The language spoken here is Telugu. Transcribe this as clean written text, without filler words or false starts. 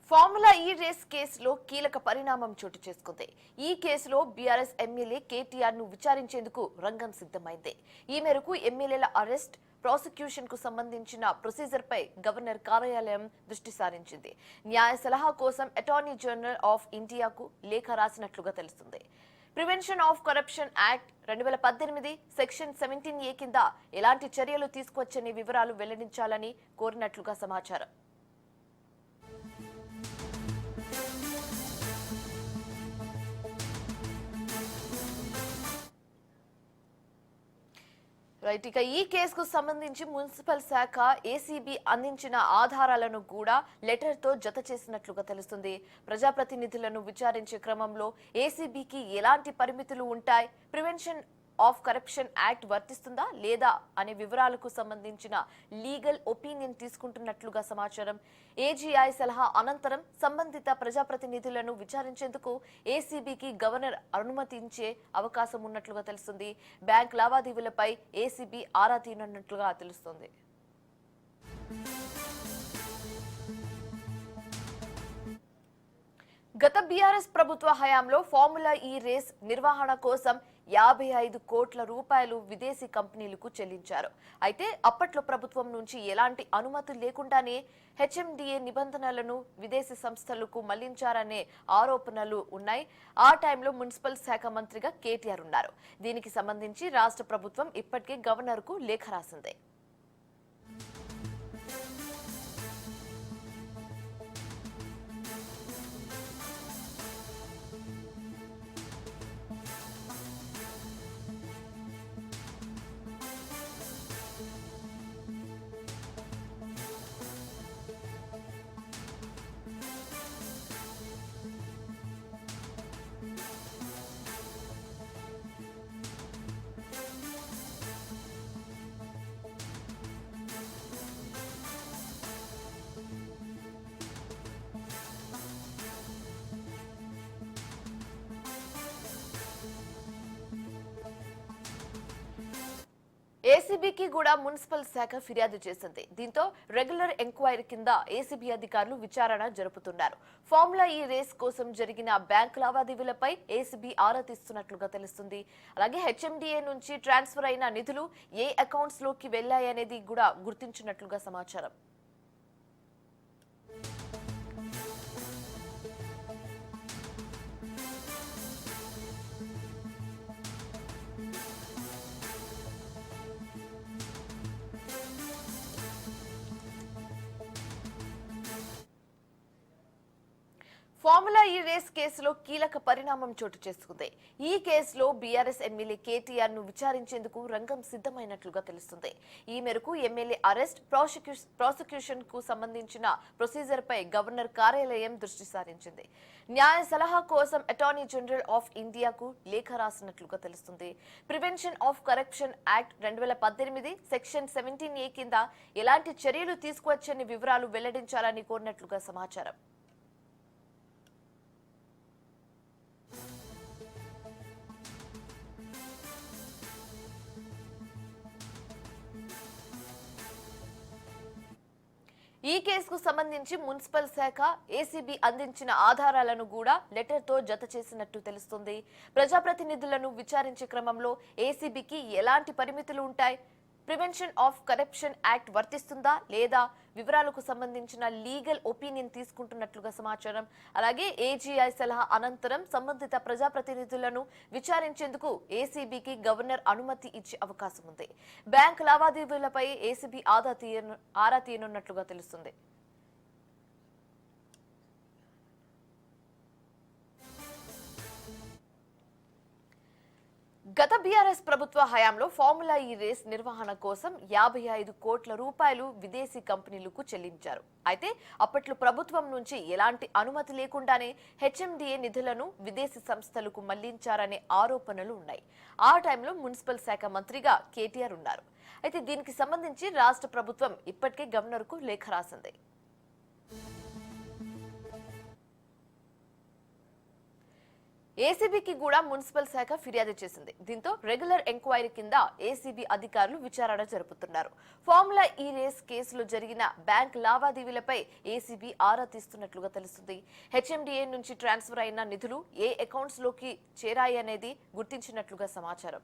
ఫార్ములా ఈ రేస్ కేసులో కీలక పరిణామం చోటు చేసుకుంది. ఈ కేసులో బీఆర్ఎస్ ఎమ్మెల్యే కేటీఆర్ ను విచారించేందుకు రంగం సిద్ధమైంది. ఈ మేరకు ఎమ్మెల్యేల అరెస్ట్, ప్రాసిక్యూషన్ కు సంబంధించిన ప్రొసీజర్ పై గవర్నర్ కార్యాలయం దృష్టి సారించింది. న్యాయ సలహా కోసం అటార్నీ జనరల్ ఆఫ్ ఇండియాకు లేఖ రాసినట్లుగా తెలుస్తుంది. Prevention of corruption act 2018 section 17A కింద ఎలాంటి చర్యలు తీసుకొచ్చని వివరాలు వెల్లడించాలని కోరినట్లుగా సమాచారం. ఇక ఈ కేసుకు సంబంధించి మున్సిపల్ శాఖ ఏసీబీ అందించిన ఆధారాలను కూడా లెటర్ తో జత చేసినట్లుగా తెలుస్తుంది. ప్రజాప్రతినిధులను విచారించే క్రమంలో ఏసీబీకి ఎలాంటి పరిమితులు ఉంటాయి, ప్రివెన్షన్ ఆఫ్ కరప్షన్ యాక్ట్ వర్తిస్తుందా లేదా అనే వివరాలకు సంబంధించిన లీగల్ ఒపీనియన్ తీసుకుంటున్నట్లుగా సమాచారం. ఏజీఐ సలహా అనంతరం సంబంధిత ప్రజాప్రతినిధులను విచారించేందుకు ఏసీబీకి గవర్నర్ అనుమతించే అవకాశం ఉన్నట్లుగా తెలుస్తుంది. బ్యాంక్ లావాదేవీలపై ఏసీబీ ఆరా తీయనున్నట్లుగా తెలుస్తుంది. గత బీఆర్ఎస్ ప్రభుత్వ హయాంలో ఫార్ములా ఈ రేస్ నిర్వహణ కోసం 55 కోట్ల రూపాయలు విదేశీ కంపెనీలకు చెల్లించారు. అయితే అప్పట్లో ప్రభుత్వం నుంచి ఎలాంటి అనుమతి లేకుండానే హెచ్ఎండిఏ నిబంధనలను విదేశీ సంస్థలకు మళ్లించారనే ఆరోపణలు ఉన్నాయి. ఆ టైంలో మున్సిపల్ శాఖ మంత్రిగా కేటీఆర్ ఉన్నారు. దీనికి సంబంధించి రాష్ట్ర ప్రభుత్వం ఇప్పటికే గవర్నర్ కు లేఖ రాసింది. ఏసీబీకి కూడా మున్సిపల్ శాఖ ఫిర్యాదు చేసింది. దీంతో రెగ్యులర్ ఎంక్వైరీ కింద ఏసీబీ అధికారులు విచారణ జరుపుతున్నారు. ఫార్ములా ఈ రేస్ కోసం జరిగిన బ్యాంక్ లావాదేవీలపై ఏసీబీ ఆరా తీస్తున్నట్లుగా తెలుస్తుంది. అలాగే హెచ్ఎండిఏ నుంచి ట్రాన్స్ఫర్ అయిన నిధులు ఏ అకౌంట్స్ లోకి వెళ్లాయనేది కూడా గుర్తించినట్లుగా సమాచారం. ఫార్ములా ఈ రేస్ కేసులో కీలక పరిణామం చోటు చేసుకుంది. ఈ కేసులో బీఆర్ఎస్ ఎమ్మెల్యే కేటీఆర్ ను విచారించేందుకు రంగం సిద్ధమైనట్లుగా తెలుస్తుంది. ఈ మేరకు ఎమ్మెల్యే అరెస్ట్, ప్రాసిక్యూషన్ కు సంబంధించిన ప్రొసీజర్ పై గవర్నర్ కార్యాలయం దృష్టి సారించింది. న్యాయ సలహా కోసం అటార్నీ జనరల్ ఆఫ్ ఇండియాకు లేఖ రాసినట్లుగా తెలుస్తుంది. Prevention of corruption act 2018 section 17A కింద ఎలాంటి చర్యలు తీసుకువచ్చని వివరాలు వెల్లడించాలని కోరినట్లుగా సమాచారం. ఈ కేసుకు సంబంధించి మున్సిపల్ శాఖ ఏసీబీ అందించిన ఆధారాలను కూడా లెటర్ తో జత చేసినట్టు తెలుస్తుంది. ప్రజాప్రతినిధులను విచారించే క్రమంలో ఏసీబీకి ఎలాంటి పరిమితులు ఉంటాయి, ప్రివెన్షన్ ఆఫ్ కరప్షన్ యాక్ట్ వర్తిస్తుందా లేదా వివరాలకు సంబంధించిన లీగల్ ఒపీనియన్ తీసుకుంటున్నట్లుగా సమాచారం. అలాగే ఏజీఐ సలహా అనంతరం సంబంధిత ప్రజాప్రతినిధులను విచారించేందుకు ఏసీబీకి గవర్నర్ అనుమతి ఇచ్చే అవకాశం ఉంది. బ్యాంక్ లావాదేవీలపై ఏసీబీ ఆరా తీయనున్నట్లుగా తెలుస్తుంది. గత బీఆర్ఎస్ ప్రభుత్వ హయాంలో ఫార్ములా ఈ రేస్ నిర్వహణ కోసం 55 కోట్ల రూపాయలు విదేశీ కంపెనీలకు చెల్లించారు. అయితే అప్పట్లో ప్రభుత్వం నుంచి ఎలాంటి అనుమతి లేకుండానే హెచ్ఎండిఏ నిధులను విదేశీ సంస్థలకు మళ్లించారనే ఆరోపణలు ఉన్నాయి. ఆ టైంలో మున్సిపల్ శాఖ మంత్రిగా కేటీఆర్ ఉన్నారు. అయితే దీనికి సంబంధించి రాష్ట్ర ప్రభుత్వం ఇప్పటికే గవర్నర్ కు లేఖ రాసింది. ఏసీబీకి కూడా మున్సిపల్ శాఖ ఫిర్యాదు చేసింది. దీంతో రెగ్యులర్ ఎంక్వైరీ కింద ఏసీబీ అధికారులు విచారణ జరుపుతున్నారు. ఫార్ములా ఈ రేస్ కేసులో జరిగిన బ్యాంక్ లావాదేవీలపై ఏసీబీ ఆరా తీస్తున్నట్లుగా తెలుస్తుంది. హెచ్ఎండిఏ నుంచి ట్రాన్స్ఫర్ అయిన నిధులు ఏ అకౌంట్స్ లోకి చేరాయి అనేది గుర్తించినట్లుగా సమాచారం.